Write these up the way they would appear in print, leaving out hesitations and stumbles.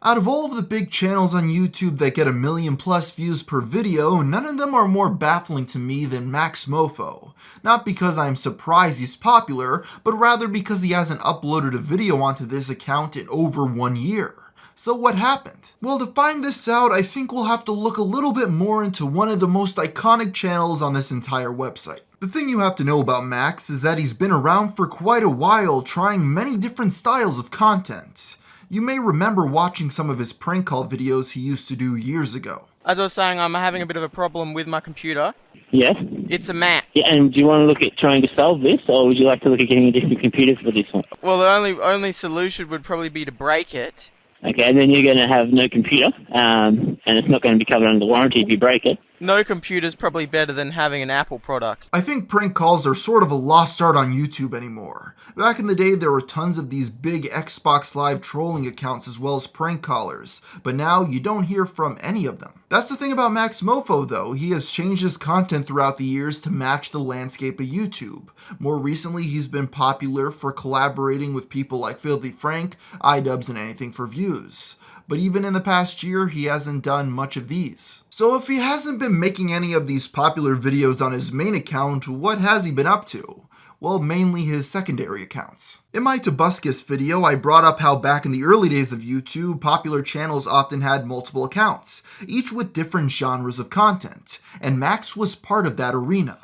Out of all of the big channels on YouTube that get 1,000,000+ views per video, none of them are more baffling to me than MaxMoeFoe. Not because I'm surprised he's popular, but rather because he hasn't uploaded a video onto this account in over 1 year. So what happened? Well, to find this out, I think we'll have to look a little bit more into one of the most iconic channels on this entire website. The thing you have to know about Max is that he's been around for quite a while, trying many different styles of content. You may remember watching some of his prank call videos he used to do years ago. As I was saying, I'm having a bit of a problem with my computer. Yes? It's a Mac. Yeah, and do you want to look at trying to solve this, or would you like to look at getting a different computer for this one? Well, the only solution would probably be to break it. Okay, and then you're going to have no computer, and it's not going to be covered under warranty if you break it. No computer's probably better than having an Apple product. I think prank calls are sort of a lost art on YouTube anymore. Back in the day, there were tons of these big Xbox Live trolling accounts as well as prank callers, but now you don't hear from any of them. That's the thing about MaxMoeFoe though, he has changed his content throughout the years to match the landscape of YouTube. More recently, he's been popular for collaborating with people like Filthy Frank, iDubbbz, and Anything for Views. But even in the past year, he hasn't done much of these. So if he hasn't been making any of these popular videos on his main account, what has he been up to? Well, mainly his secondary accounts. In my Tobuscus video, I brought up how back in the early days of YouTube, popular channels often had multiple accounts, each with different genres of content, and Max was part of that arena.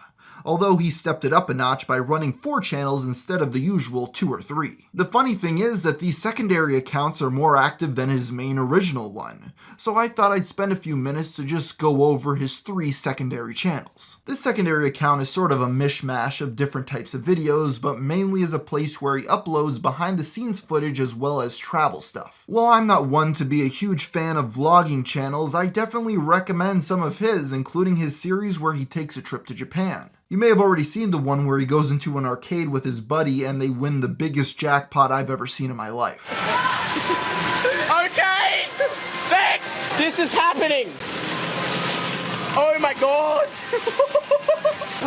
Although he stepped it up a notch by running 4 channels instead of the usual 2 or 3. The funny thing is that these secondary accounts are more active than his main original one, so I thought I'd spend a few minutes to just go over his 3 secondary channels. This secondary account is sort of a mishmash of different types of videos, but mainly is a place where he uploads behind the scenes footage as well as travel stuff. While I'm not one to be a huge fan of vlogging channels, I definitely recommend some of his, including his series where he takes a trip to Japan. You may have already seen the one where he goes into an arcade with his buddy and they win the biggest jackpot I've ever seen in my life. Okay! Thanks! This is happening! Oh my god!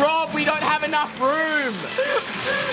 Rob, we don't have enough room!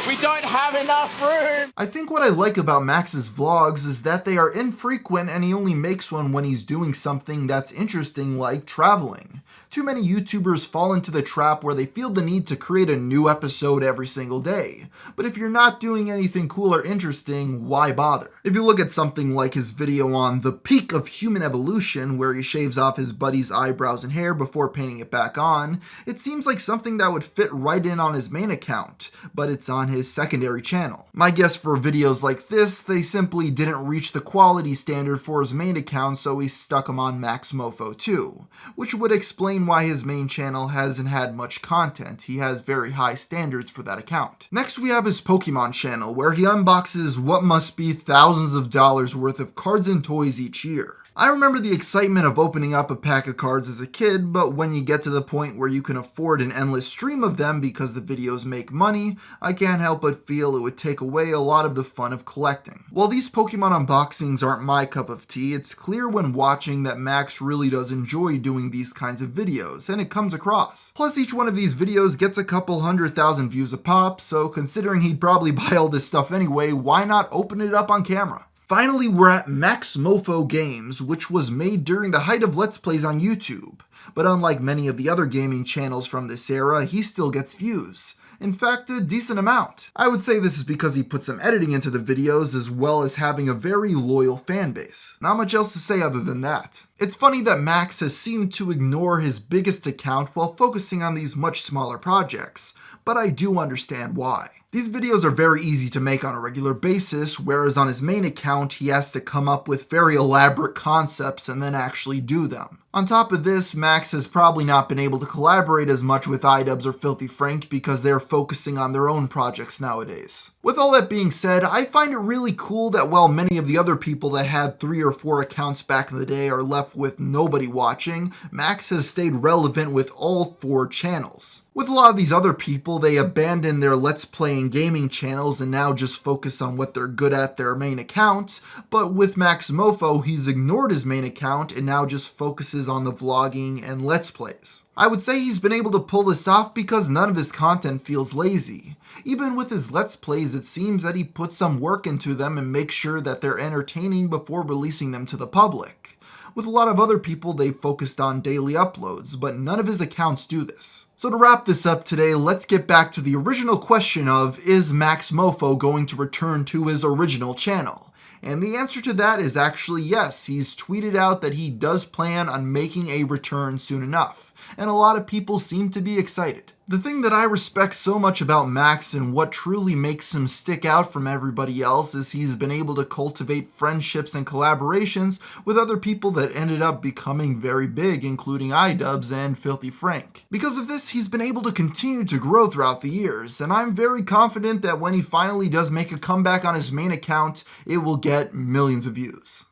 We don't have enough room! I think what I like about Max's vlogs is that they are infrequent and he only makes one when he's doing something that's interesting like traveling. Too many YouTubers fall into the trap where they feel the need to create a new episode every single day. But if you're not doing anything cool or interesting, why bother? If you look at something like his video on the peak of human evolution, where he shaves off his buddy's eyebrows and hair before painting it back on, it seems like something that would fit right in on his main account, but it's on his secondary channel. My guess for videos like this, they simply didn't reach the quality standard for his main account, so he stuck him on MaxMoeFoe too, which would explain why his main channel hasn't had much content. He has very high standards for that account. Next we have his Pokemon channel, where he unboxes what must be thousands of dollars worth of cards and toys each year. I remember the excitement of opening up a pack of cards as a kid, but when you get to the point where you can afford an endless stream of them because the videos make money, I can't help but feel it would take away a lot of the fun of collecting. While these Pokemon unboxings aren't my cup of tea, it's clear when watching that Max really does enjoy doing these kinds of videos, and it comes across. Plus each one of these videos gets a couple 100,000 views a pop, so considering he'd probably buy all this stuff anyway, why not open it up on camera? Finally, we're at MaxMoeFoe Games, which was made during the height of Let's Plays on YouTube. But unlike many of the other gaming channels from this era, he still gets views. In fact, a decent amount. I would say this is because he put some editing into the videos as well as having a very loyal fan base. Not much else to say other than that. It's funny that Max has seemed to ignore his biggest account while focusing on these much smaller projects, but I do understand why. These videos are very easy to make on a regular basis, whereas on his main account he has to come up with very elaborate concepts and then actually do them. On top of this, Max has probably not been able to collaborate as much with iDubbbz or Filthy Frank because they're focusing on their own projects nowadays. With all that being said, I find it really cool that while many of the other people that had 3 or 4 accounts back in the day are left with nobody watching, Max has stayed relevant with all 4 channels. With a lot of these other people, they abandon their Let's Play and gaming channels and now just focus on what they're good at their main account, but with MaxMoeFoe, he's ignored his main account and now just focuses focuses on the vlogging and Let's Plays. I would say he's been able to pull this off because none of his content feels lazy. Even with his Let's Plays, it seems that he puts some work into them and makes sure that they're entertaining before releasing them to the public. With a lot of other people, they've focused on daily uploads, but none of his accounts do this. So to wrap this up today, let's get back to the original question of, is MaxMoeFoe going to return to his original channel? And the answer to that is actually yes. He's tweeted out that he does plan on making a return soon enough, and a lot of people seem to be excited. The thing that I respect so much about Max and what truly makes him stick out from everybody else is he's been able to cultivate friendships and collaborations with other people that ended up becoming very big, including iDubbbz and Filthy Frank. Because of this, he's been able to continue to grow throughout the years, and I'm very confident that when he finally does make a comeback on his main account, it will get millions of views.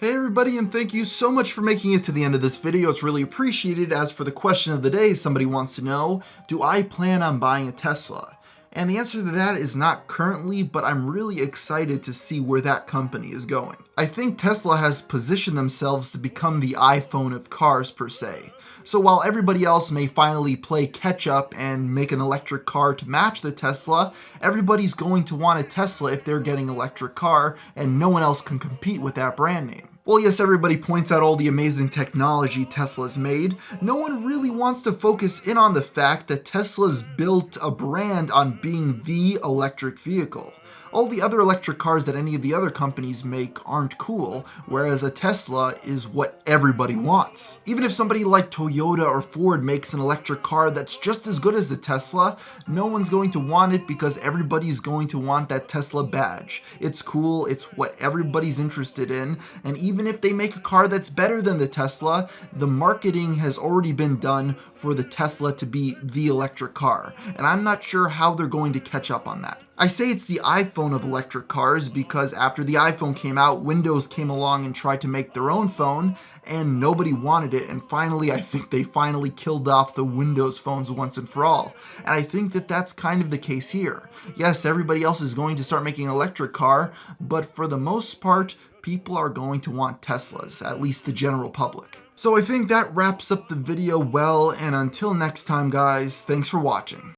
Hey everybody, and thank you so much for making it to the end of this video. It's really appreciated. As for the question of the day, somebody wants to know, do I plan on buying a Tesla? And the answer to that is not currently, but I'm really excited to see where that company is going. I think Tesla has positioned themselves to become the iPhone of cars per se. So while everybody else may finally play catch up and make an electric car to match the Tesla, everybody's going to want a Tesla if they're getting an electric car, and no one else can compete with that brand name. Well, yes, everybody points out all the amazing technology Tesla's made. No one really wants to focus in on the fact that Tesla's built a brand on being the electric vehicle. All the other electric cars that any of the other companies make aren't cool, whereas a Tesla is what everybody wants. Even if somebody like Toyota or Ford makes an electric car that's just as good as the Tesla, no one's going to want it because everybody's going to want that Tesla badge. It's cool, it's what everybody's interested in, and even if they make a car that's better than the Tesla, the marketing has already been done for the Tesla to be the electric car, and I'm not sure how they're going to catch up on that. I say it's the iPhone of electric cars because after the iPhone came out, Windows came along and tried to make their own phone, and nobody wanted it, and finally, I think they finally killed off the Windows phones once and for all. And I think that that's kind of the case here. Yes, everybody else is going to start making an electric car, but for the most part, people are going to want Teslas, at least the general public. So I think that wraps up the video well, and until next time guys, thanks for watching.